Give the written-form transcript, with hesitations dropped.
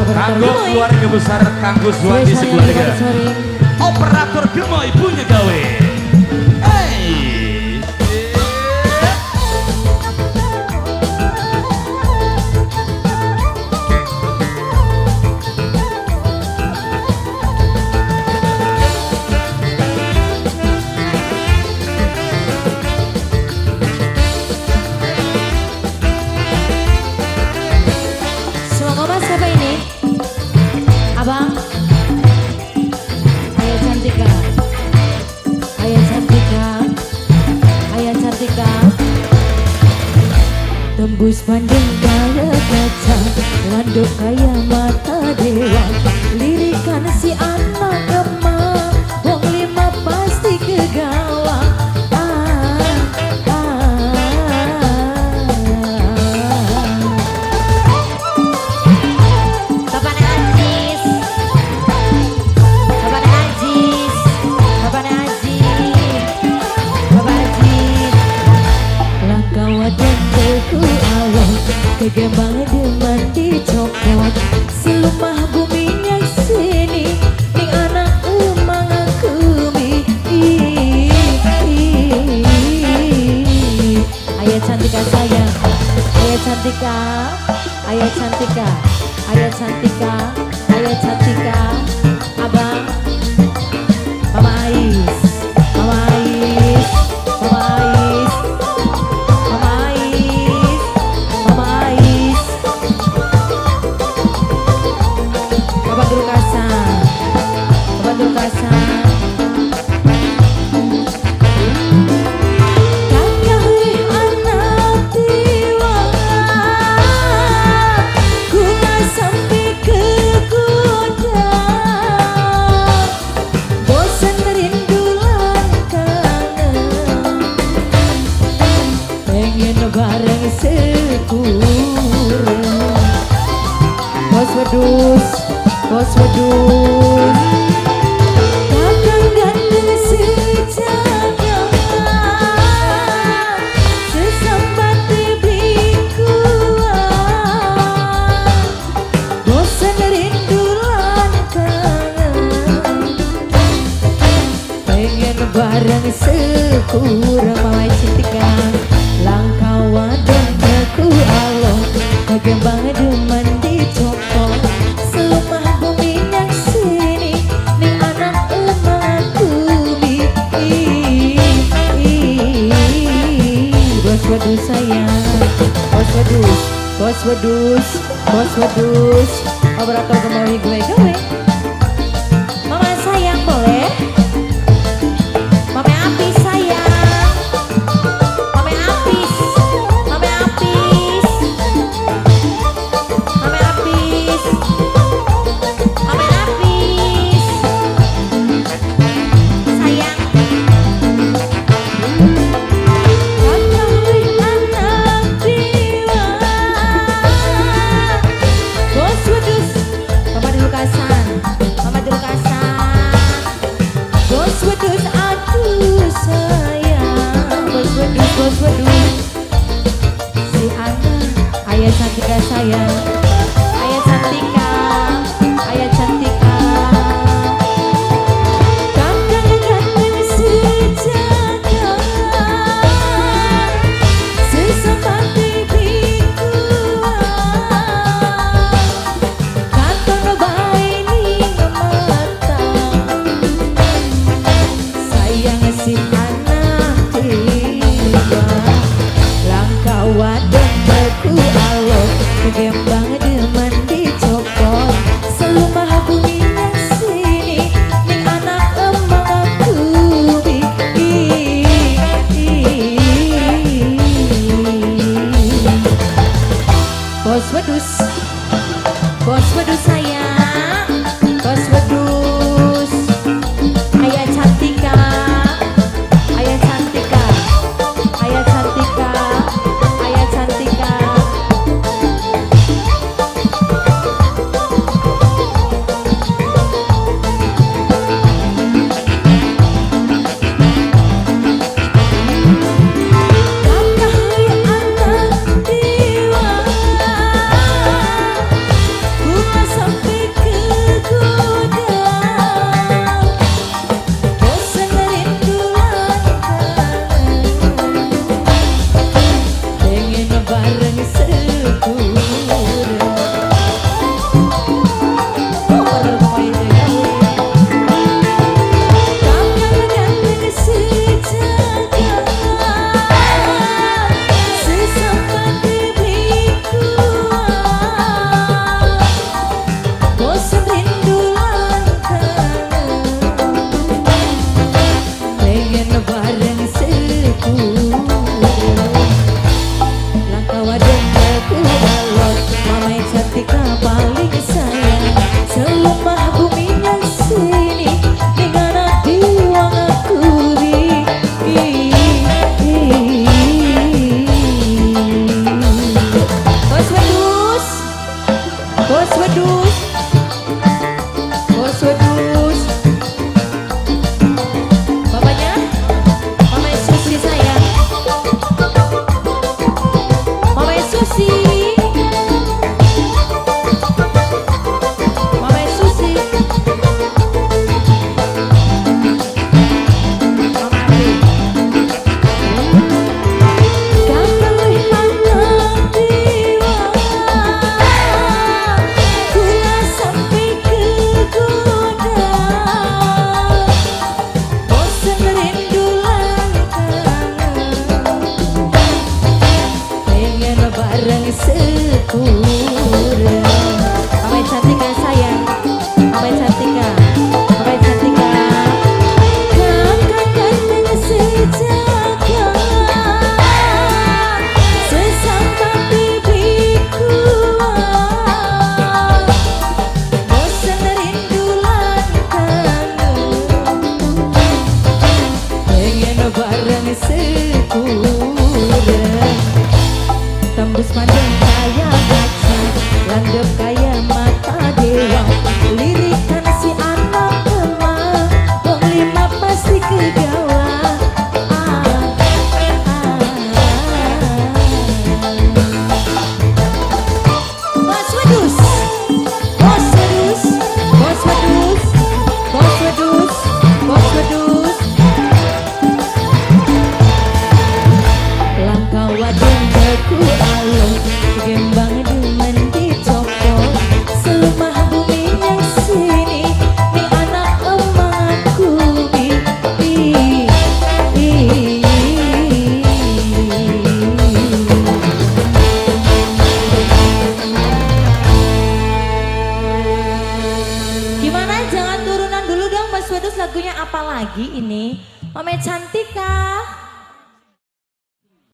Kanggo keluarga besar Kanggo Suwandi sekeluarga. Operator Gemoy punya gawe. Abang, Ayah Cantika, Ayah Cantika, Ayah Cantika. Tembus pandang kaya kaca, landuk kaya mata dewa. Lirikan si anak emak, wong lima pasti kegawa. Kegembang deman dicokot selumah bumi yang sini ning anak emang akumi. Ayah Cantika sayang, Ayah Cantika, Ayah Cantika, Ayah Cantika, Ayah Cantika. Abang, Mama Ais, Mama Ais, Mama Ais, Mama Ais, Mama Ais. Bapak dulu kasar, Bapak dulu kasar. Bareng sekurang bos wedus, bos wedus. Kakang ganteng sejaga, sesambat dibikuan. Bosan rindu lan kangen, pengen bareng sekurang. Mama Cantika langkah wadon aku alon, kegembang deman dicokot selumah bumi yang sini ning anak emak bumi. Bos wedus sayang, bos wedus, bos wedus, bos wedus. Operator Gemoy gue gawe. Mama sayang boleh? Mama Api sayang, Mama Apis, Mama Apis, Mama Apis, Mama Apis, sayang. Kakak anak jiwa, bos wedus. Mama dulu kasan, Mama dulu kasan. Bos wedus aduh sayang, bos wedus, bos wedus. Si anak Ayah Cantika sayang, Ayah Cantika, Ayah Cantika. Kakang ganteng sejaga, sesambat dibikuan. Katon bae ning mata, sayang si anak tiba. Langkah wadon beku alon, kegembang deman dicokot selumah bumi yang sini ning anak emang akumi. Bos wedus, bos wedus sayang, bos wedus. Ayah Cantika, Ayah Cantika, Ayah Cantika, Ayah Cantika. Kakak anak jiwa, bunga sampai Cantika paling sayang selemah buminya sini dengan hati wong aku Bos wedus, bos wedus, bos wedus. Bapaknya, Mama Susi sayang. Mama Susi. Mama Susi. Mama Ari. Kamulih manang diwa, kula sampai kegoda. Bosen rindu lan kangen, pengen bareng sepura. Mama Cantika sayang, Mama Cantika, Mama Cantika. Kakak ganteng sejaga, sesama bibiku. Bosen rindu lan kangen, pengen bareng sepura. Tembus pandang kaya kaca, landep kaya mata dewa. Lirikan si anak emak, wong lima pasti kegawa. Bos wedus, bos wedus, bos wedus, bos wedus, bos wedus. Langkah wadon aku alon, gembang demen dicopot. Selemah bumi yang sini, ni anak emakku. Gimana? Jangan turunan dulu dong Mas Wedus, lagunya apa lagi ini? Mama Cantika.